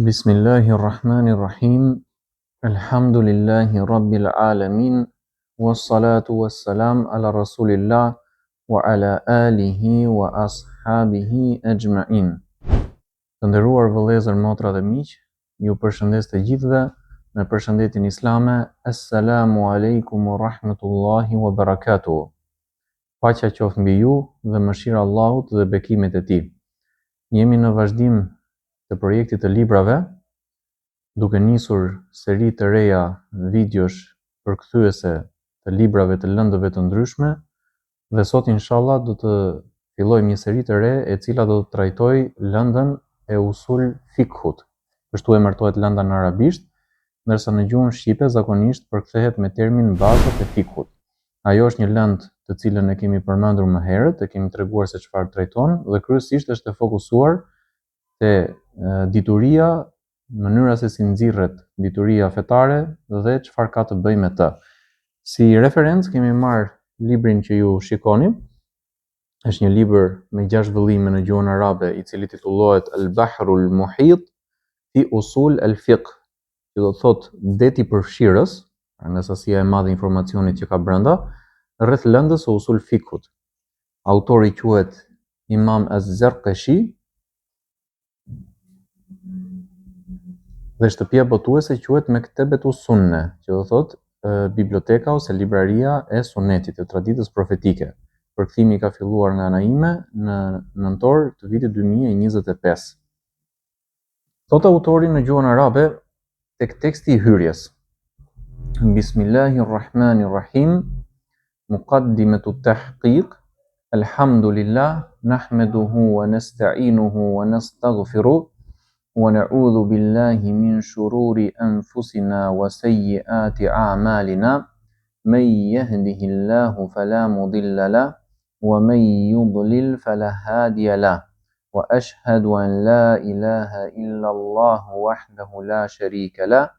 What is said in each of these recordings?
Bismillahirrahmanirrahim. Alhamdulillahi rabbil alamin. Wassalatu wassalam ala rasulillah wa ala alihi wa ashabihi ajma'in. Të nderuar vëllezër, motra dhe miq, ju përshëndes të gjithëve me përshëndetjen islame. Assalamu alaikum wa rahmatullahi wa barakatuh. Paqja qoftë mbi ju dhe mëshira e Allahut dhe bekimet e tij. Jemi në vazhdim të projektit të librave, duke nisur seri të reja videosh përkthyese të librave të lëndëve të ndryshme, dhe sot inshallah do të fillojmë një seri të re e cila do të trajtojë lëndën e usul fikhut. Kështu emërtohet lënda në arabisht, ndërsa në gjuhën shqipe zakonisht përkthehet me termin bazat e fikhut. Ajo është një lëndë të cilën e kemi përmendur më herët, e kemi treguar se çfarë trajton dhe kryesisht është e fokusuar te dituria, mënyra se si nxirret dituria fetare dhe çfarë ka të bëjë me të. Si referencë kemi marrë librin që ju shikoni. Është një libër me 6 vëllime në gjuhën arabe, i cili titullohet Al-Bahrul Muhit fi Usul al-Fiqh, që do të thotë deti përfshirës, nga sasia e madhe e informacionit që ka brenda, rreth lëndës së usul fikhut. Autori quhet Imam Az-Zarkashi dhe shtëpia botuese quhet Mektebetu Sunne, që do thotë biblioteka ose libraria e sunetit, e traditës profetike. Përkthimi ka filluar nga ana ime në nëntor të vitit 2025. Thot autori në gjuhën arabe tek teksti i hyrjes. Bismillahirrahmanirrahim. Muqaddimatu tahqiq. Alhamdulillah, nahmaduhu wa nasta'inuhu wa nastaghfiruh. ونعوذ بالله من شرور أنفسنا وسيئات أعمالنا من يهده الله فلا مضل له ومن يضلل فلا هادي له وأشهد أن لا إله إلا الله وحده لا شريك له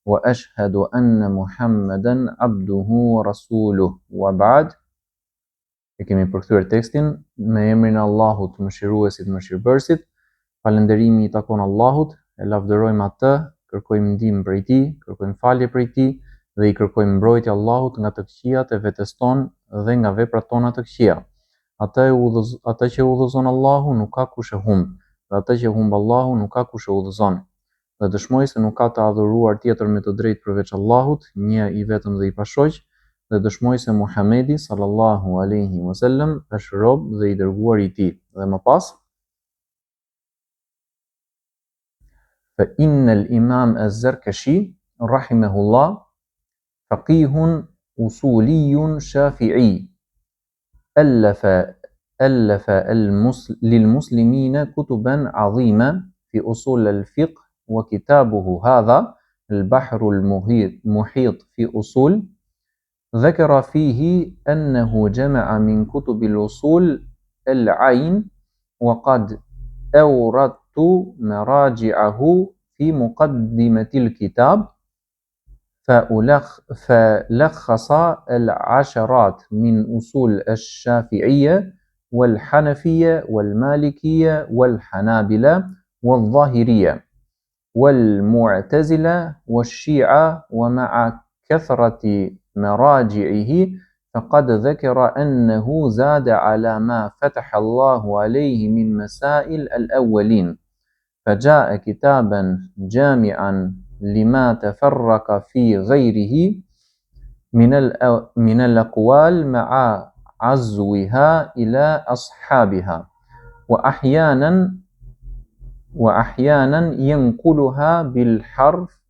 وأشهد أن محمدا عبده ورسوله وبعد. E kemi përkthyer tekstin me emrin e Allahut, mëshiruesit, mëshirbërësit. Falënderimi i takon Allahut, e lavdërojmë atë, kërkojmë ndihmë prej tij, kërkojmë falje prej tij dhe i kërkojmë mbrojtje Allahut nga të këqijat e vetes tonë dhe nga veprat tona të këqija. Atë që udhëzon Allahu nuk ka kush e humb, dhe atë që humb Allahu nuk ka kush e udhëzon. Dhe dëshmoj se nuk ka të adhuruar tjetër me të drejtë përveç Allahut, një i vetëm dhe i pashoq, dhe dëshmoj se Muhamedi sallallahu alaihi wasallam është rob dhe i dërguar i tij. Dhe më pas فإن الإمام الزركشي رحمه الله فقيه أصولي شافعي ألف للمسلمين كتبا عظيمة في أصول الفقه، وكتابه هذا البحر المحيط في أصول ذكر فيه أنه جمع من كتب الأصول العين، وقد أوردت مراجعه في مقدمة الكتاب، فلخص العشرات من أصول الشافعية والحنفية والمالكية والحنابلة والظاهرية والمعتزلة والشيعة، ومع كثرة مراجعه فقد ذكر أنه زاد على ما فتح الله عليه من مسائل الأولين، فجاء كتابا جامعا لما تفرق في غيره من الأقوال مع عزوها إلى أصحابها، وأحيانا ينقلها بالحرف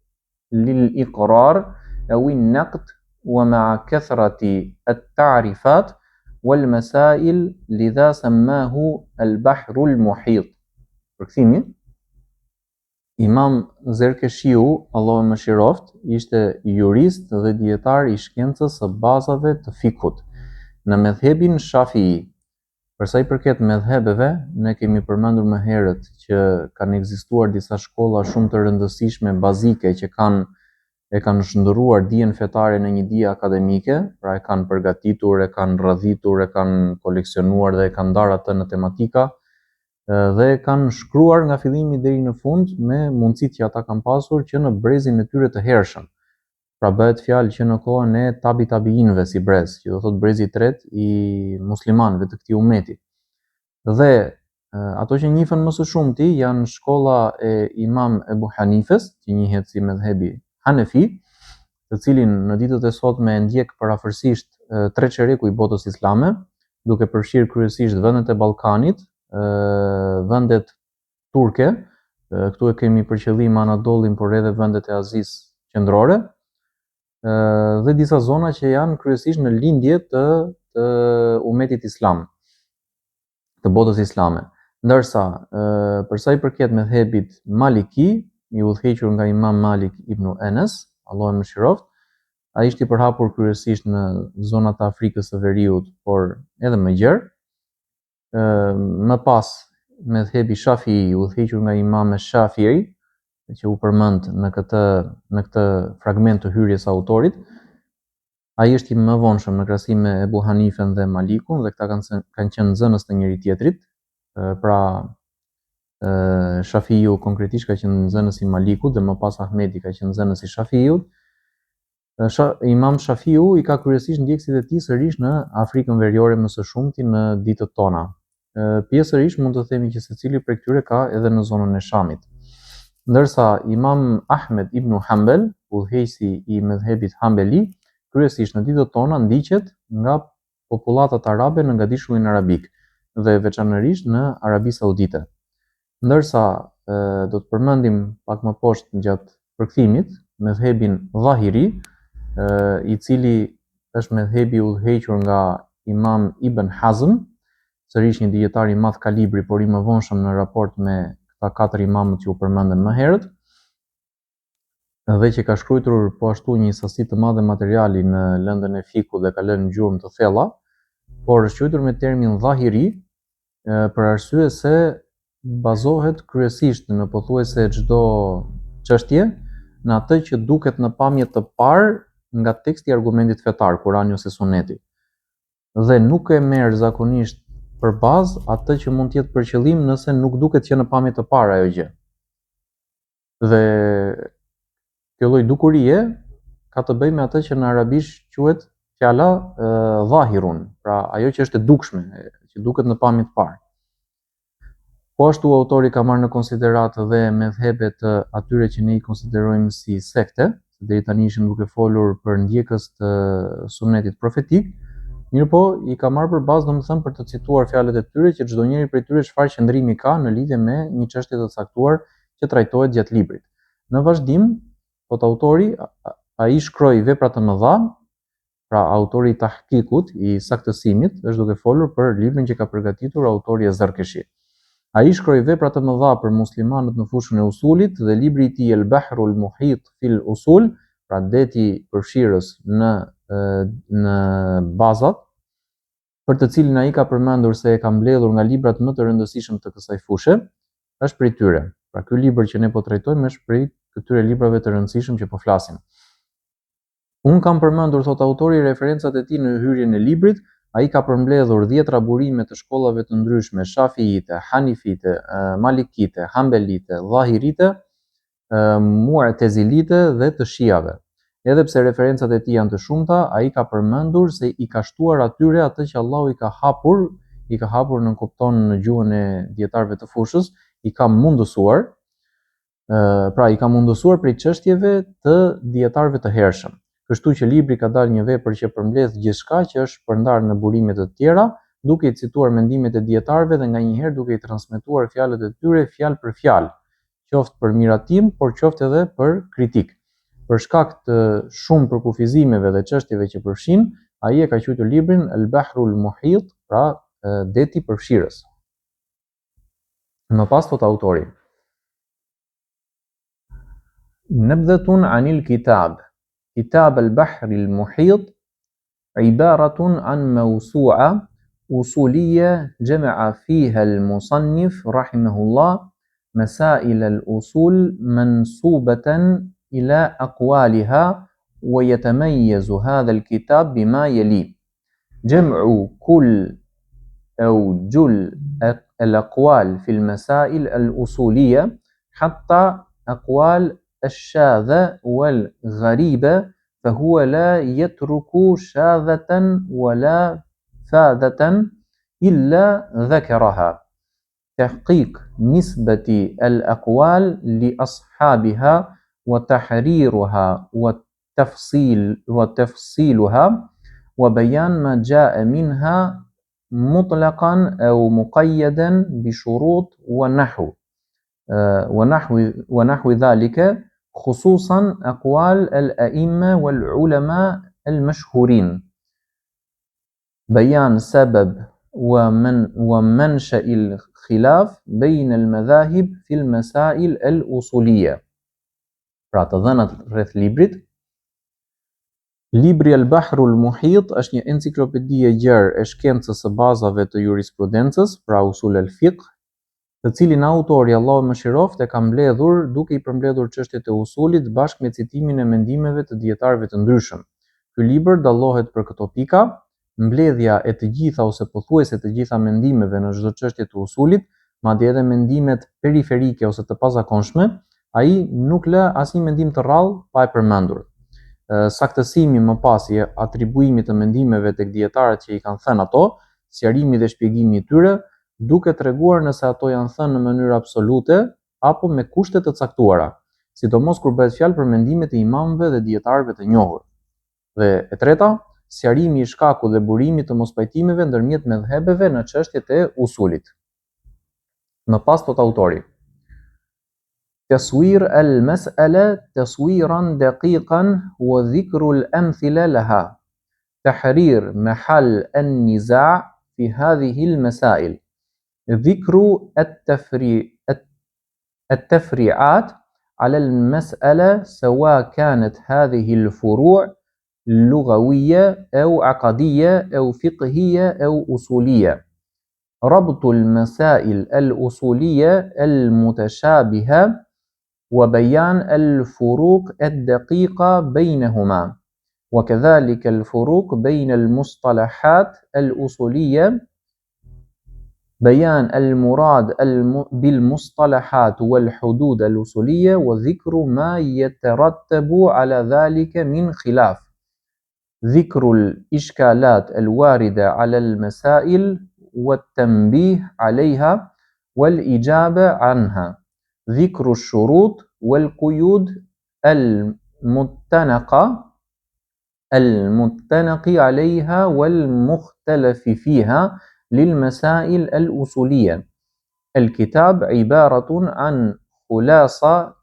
للإقرار أو النقد، ومع كثرة التعريفات والمسائل لذا سماه البحر المحيط. Përkthimi. Imam Zerkeshiu, Allahu më mëshiroft, ishte jurist dhe dietar i shkencës së bazave të fikut në medhhebin Shafii. Për sa i përket medhhebeve, ne kemi përmendur më herët që kanë ekzistuar disa shkolla shumë të rëndësishme bazike që e kanë shndërruar dijen fetare në një dije akademike, pra e kanë përgatitur, e kanë rrëdhitur, e kanë koleksionuar dhe e kanë ndarë atë në tematika dhe kanë shkruar nga fillimi deri në fund me mundësitë që ata kanë pasur që në brezin e tyre të hershëm. Pra bëhet fjalë që në kohën e tabiinëve si brez, që do thotë brezi i tretë i muslimanëve të këtij ummeti. Dhe ato që njihen më së shumti janë shkolla e Imam Ebu Hanifes, që njihet si medhebi Hanefi, të cilin në ditët e sotme e ndjek parafërsisht 3/4 i botës islame, duke përfshirë kryesisht vendet e Ballkanit, vendet turke, këtu e kemi për qëllim Anadollin, por edhe vendet e Azisë qendrore, dhe disa zona që janë kryesisht në lindje të umetit islam, të botës islame. Ndërsa për sa i përket medhebit Maliki, i udhëhequr nga Imam Malik ibn Enes, Allahu e mëshiroft, ai ishte i përhapur kryesisht në zonat e Afrikës së Veriut, por edhe më gjerë. Më pas medhebi Shafii, i udhëhequr nga Imam Shafii, që u përmend në këtë fragment të hyrjes së autorit, ai është i më vonshëm në krahasim me Ebu Hanifen dhe Malikun, dhe këta kanë qenë nxënës të njëri tjetrit. Pra Shafiu konkretisht ka qenë nxënës i Malikut dhe më pas Ahmedi ka qenë nxënës i Shafiut. Imam Shafiu i ka kryesisht ndjekësit e tij sërish në Afrikën Veriore më së shumti në ditët tona. Pjesërisht mund të themi që secili prej këtyre ka edhe në zonën e Shamit. Ndërsa Imam Ahmed ibn Hanbel, udhëheqësi i medhebit Hanbeli, kryesisht në ditët tona ndiqet nga popullatat arabe në ngadishullin arabik dhe veçanërisht në Arabi Saudite. Ndërsa do të përmendim pak më poshtë gjatë përkthimit medhebin Dhahiri, i cili është medhebi udhëhequr nga Imam Ibn Hazm, sërish një dietar i madh kalibri, por i më vonshëm në raport me këta 4 imamët që u përmendën më herët, dhe që ka shkruar po ashtu një sasi të madhe materiali në lëndën e fikut dhe ka lënë gjurmë të thella, por është quajtur me termin Dhahiri për arsye se bazohet kryesisht në pothuajse çdo çështje në atë që duket në pamje të parë nga teksti i argumentit fetar, Kurani ose Suneti. Dhe nuk e merr zakonisht për bazë atë që mund të jetë për qëllim nëse nuk duket që në pamje të parë ajo gjë. Dhe kjo lloj dukurie ka të bëjë me atë që në arabisht quhet fjala dhahirun, pra ajo që është e dukshme, që duket në pamje të parë. Po ashtu autori ka marrë në konsiderat dhe medhebet atyre që ne i konsiderojmë si sekte, deri tani ishim duke folur për ndjekës të sunetit profetik, mirë po i ka marrë për bazë domethënë për të cituar fjalët e tyre që çdo njeri prej tyre çfarë qëndrimi ka në lidhje me një çështje të caktuar që trajtohet gjatë librit. Në vazhdim, thot autori, ai shkroi vepra të mëdha, pra autori i tahkikut, i saktësimit, është duke folur për librin që ka përgatitur autori e Zarkeshi. Ai shkroi vepra të mëdha për muslimanët në fushën e usulit dhe libri i tij El Bahrul Muhit fil Usul, pra deti përfshirës në bazat, për të cilin ai ka përmendur se e ka mbledhur nga librat më të rëndësishëm të kësaj fushë, është prej tyre. Pra ky libër që ne po trajtojmë është prej këtyre librave të rëndësishëm që po flasim. Unë kam përmendur, thot autori, referencat e tij në hyrjen e librit. Ai ka përmbledhur 10 burime të shkollave të ndryshme, Shafiite, Hanifite, Malikite, Hanbelite, Dhahirite, Mu'tazilite dhe të Shiave. Edhe pse referencat e tij janë të shumta, ai ka përmendur se i ka shtuar atyre atë që Allahu i ka hapur në kupton në gjuhën e dietarëve të fushës, i ka mundësuar, pra i ka mundësuar prej çështjeve të dietarëve të hershëm. Kështu që libri ka dalë një vepër që përmbledh gjithçka që është përndarë në burime të tjera, duke i cituar mendimet e dietarëve dhe nganjëherë duke i transmetuar fjalët e tyre fjalë për fjalë, qoftë për miratim, por qoftë edhe për kritik. Për shkak të shumë përkufizimeve dhe çështjeve që përfshin, ai e ka quajtur librin El Bahrul Muhit, pra deti përfshirës. Më pas thot autori: Nabdhatun anil kitab. كتاب البحر المحيط عبارة عن موسوعة أصولية جمع فيها المصنف رحمه الله مسائل الأصول منسوبة إلى أقوالها، ويتميز هذا الكتاب بما يلي: جمع كل أو جل الأقوال في المسائل الأصولية حتى أقوال الشاذة والغريبة، فهو لا يترك شاذة ولا فاذة إلا ذكرها. تحقيق نسبة الأقوال لأصحابها وتحريرها وتفصيلها وبيان ما جاء منها مطلقا أو مقيدا بشروط ونحو ذلك، خصوصا أقوال الأئمة والعلماء المشهورين. بيان سبب ومنشأ الخلاف بين المذاهب في المسائل الأصولية. Pra të dhënat rreth librit. Libri Al-Bahrul Muhit është një enciklopedi e gjerë e shkencës së bazave të jurisprudencës, pra usul al-fiqh, të cilin autori, Allahu mëshiroft, e ka mbledhur duke i përmbledhur çështjet e usulit bashkë me citimin e mendimeve të dietarëve të ndryshëm. Ky libër dallohet për këto pika: mbledhja e të gjitha ose pothuajse të gjitha mendimeve në çdo çështje të usulit, madje edhe mendimet periferike ose të pazakonshme, ai nuk lë asnjë mendim të rrallë pa e përmendur. Saktësimi më pas i atribuimit të mendimeve tek dietarët që i kanë thënë ato, sqarimi dhe shpjegimi i tyre, duke treguar nëse ato janë thënë në mënyrë absolute apo me kushte të caktuara, sidomos kur bëhet fjalë për mendimet e imamëve dhe dietarëve të njohur. Dhe e treta, sqarimi i shkakut dhe burimit të mospajtimeve ndërmjet medhhebeve në çështjet e usulit. Më pas thot autori: تصوير المسألة تصويرا دقيقا وذكر الأمثلة لها، تحرير محل النزاع في هذه المسائل، ذكر التفريعات على المسألة سواء كانت هذه الفروع لغوية أو عقدية أو فقهية أو أصولية، ربط المسائل الأصولية المتشابهة وبيان الفروق الدقيقة بينهما، وكذلك الفروق بين المصطلحات الأصولية، بيان المراد بالمصطلحات والحدود الأصولية، وذكر ما يترتب على ذلك من خلاف، ذكر الإشكالات الواردة على المسائل والتنبيه عليها والإجابة عنها، ذكر الشروط والقيود المتنق عليها والمختلف فيها للمسائل الأصولية. الكتاب عبارة عن خلاصة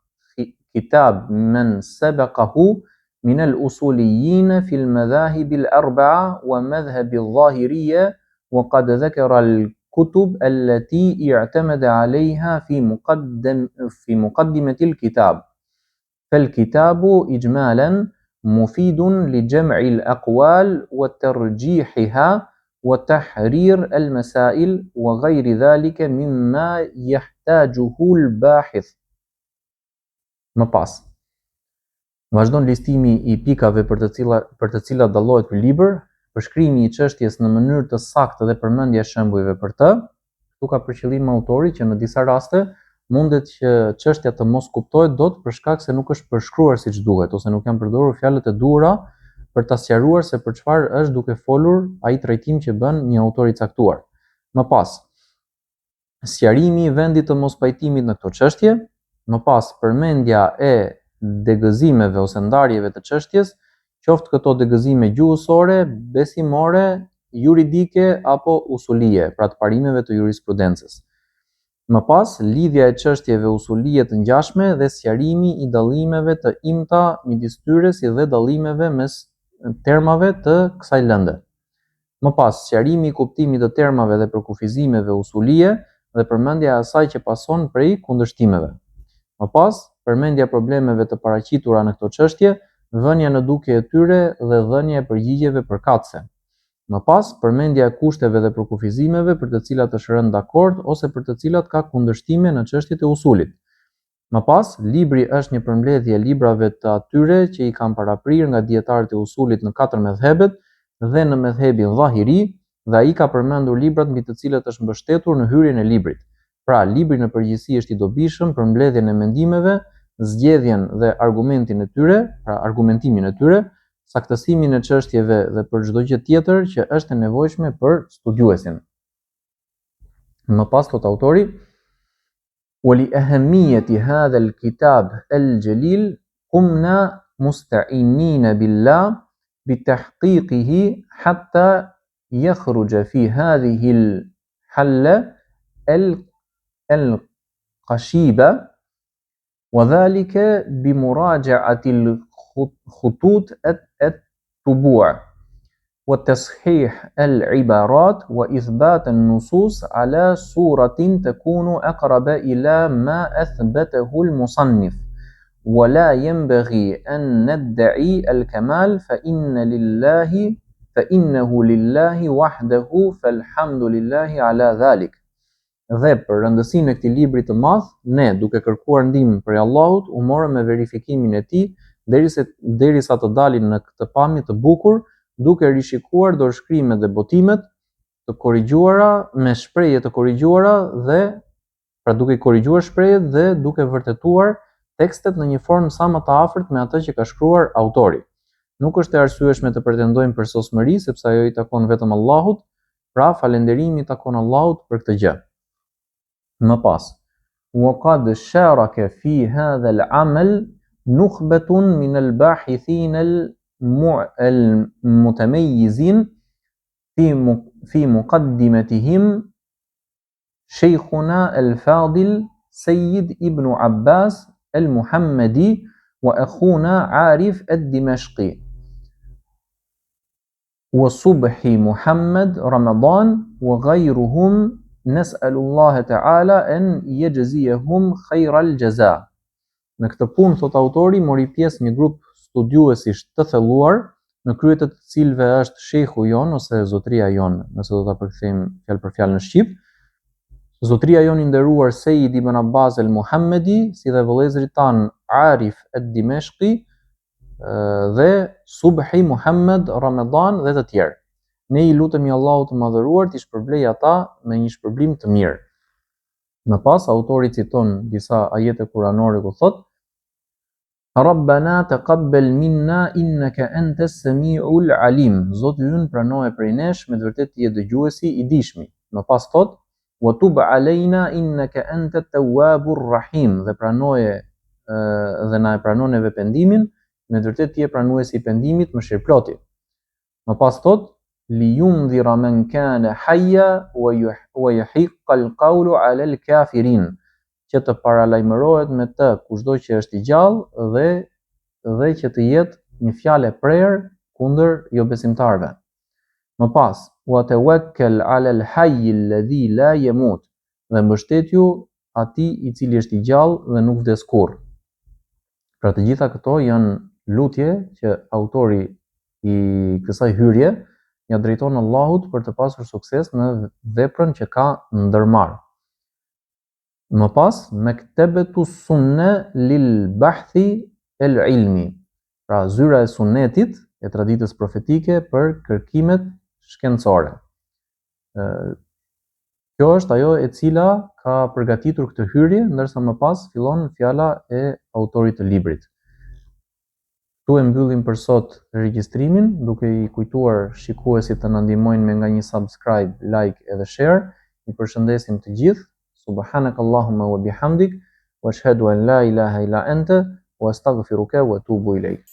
كتاب من سبقه من الأصوليين في المذاهب الأربعة ومذهب الظاهرية، وقد ذكر الكتب التي اعتمد عليها في مقدمة الكتاب. فالكتاب إجمالا مفيد لجمع الأقوال وترجيحها وتحرير المسائل وغير ذلك مما يحتاجه الباحث. Më pas, vazhdon listimi i pikave për të cilat dallohet ky libër, përshkrimi i çështjes në mënyrë të saktë dhe përmendja e shembujve për të. Këtu ka për qëllim autori që në disa raste mundet që çështja të mos kuptohet dot për shkak se nuk është përshkruar siç duhet ose nuk janë përdorur fjalët e duhura për ta sqaruar se për çfarë është duke folur ai trajtim që bën një autor i caktuar. Më pas, sqarimi i vendit të mospajtimit në këtë çështje. Më pas, përmendja e degëzimeve ose ndarjeve të çështjes, qoftë këto degëzime gjuhësore, besimore, juridike apo usulie, pra të parimeve të jurisprudencës. Më pas, lidhja e çështjeve usulie të ngjashme dhe sqarimi i dallimeve të imta midis tyre si dhe dallimeve mes termave të kësaj lënde. Më pas, sqarimi i kuptimit të termave dhe përkufizimeve usulie dhe përmendja e asaj që pason prej kundërshtimeve. Më pas, përmendja problemeve të paraqitura në këtë çështje, vënia në dukje e tyre dhe dhënia e përgjigjeve përkatëse. Më pas, përmendja e kushteve dhe përkufizimeve për të cilat është rënë dakord ose për të cilat ka kundërshtime në çështjet e usulit. Më pas, libri është një përmbledhje e librave të atyre që i kanë paraprirë nga dietarët e usulit në 4 medhhebet dhe në medhhebin Dhahiri, dhe ai ka përmendur librat mbi të cilët është mbështetur në hyrjen e librit. Pra, libri në përgjithësi është i dobishëm për mbledhjen e mendimeve, zgjedhjen dhe argumentin e tyre, pra argumentimin e tyre, saktësimin e çështjeve dhe për çdo gjë tjetër që është e nevojshme për studiuesin. Më pas thot autori: وَلِأَهَمِّيَّةِ هَذَا الْكِتَابِ الْجَلِيلِ قُمْنَا مُسْتَعِينِينَ بِاللَّهِ بِتَحْقِيقِهِ حَتَّى يَخْرُجَ فِي هَذِهِ الْحَلَّةِ الْقَشِيبَةِ وذلك بمراجعة الخطوط التبوع وتصحيح العبارات وإثبات النصوص على صورة تكون أقرب إلى ما أثبته المصنف ولا ينبغي أن ندعي الكمال فإنه لله وحده فالحمد لله على ذلك. Dhe për rëndësinë e këtij libri të madh, ne duke kërkuar ndihmë prej Allahut, u morëm me verifikimin e tij derisa të dalin në këtë pamje të bukur, duke rishikuar dorëshkrimet dhe botimet të korrigjuara me shprehje të korrigjuara dhe pra duke korrigjuar shprehjet dhe duke vërtetuar tekstet në një formë sa më të afërt me atë që ka shkruar autori. Nuk është e arsyeshme të pretendojmë për sosmëri, sepse ajo i takon vetëm Allahut, pra falënderimi i takon Allahut për këtë gjë. Më pas, وقد شارك في هذا العمل نخبة من الباحثين المتميزين في مقدمتهم شيخنا الفاضل سيد ابن عباس المحمدي وأخونا عارف الدمشقي وصبحي محمد رمضان وغيرهم نسأل الله تعالى أن يجزيهم خير الجزاء. Në këtë punë, thot autori, mori pjesë një grup studiuesish të thelluar, në krye të cilëve është shehu jon ose zotria jon, nëse do ta përkthejmë fjalë për fjalë në shqip. Zotria jon i nderuar Sejid ibn Abbas el-Muhammedi, si dhe vëllezërit tan Arif el-Dimeshqi dhe Subhi Muhammed Ramadan dhe të tjerë. Ne i lutemi Allahut të madhëruar t'i shpërblejë ata me një shpërblim të mirë. Më pas, autori citon disa ajete kuranore ku thot: Rabbana taqabbal minna innaka antas samiul alim. Zoti ynë pranoje prej nesh, me të vërtetë je dëgjuesi i dijshmi. Më pas thot: wa tub alejna innaka antat tawwabur rahim. Dhe pranoje dhe na e pranon neve pendimin, me të vërtetë je pranuesi i pendimit, mëshirëploti. Më pas thot: liyundhira man kana hayya wa yahiqqa alqawlu ala alkafirin, që të paralajmërohet me të kushdo që është i gjallë dhe që të jetë një fjalë e prerë kundër jo besimtarëve. Më pas, wa tawakkal ala alhayy alladhi la yamut, dhe mbështetju atij i cili është i gjallë dhe nuk vdes kurrë. Pra të gjitha këto janë lutje që autori i kësaj hyrje ja drejton Allahut për të pasur sukses në veprën që ka ndërmarrë. Më pas, mektebetu sunne lil bahthi el ilmi, pra zyra e sunnetit, e traditës profetike për kërkimet shkencore. Kjo është ajo e cila ka përgatitur këtë hyrje, ndërsa më pas fillon fjala e autorit të librit. Tu e mbyllim për sot regjistrimin, duke i kujtuar shikuesit të na ndihmojnë me nga një subscribe, like edhe share. Ju përshëndesim të gjithë. Subhanakallahumma wa bihamdik, wa ashhadu an la ilaha illa anta, wa astaghfiruka wa atubu ilayk.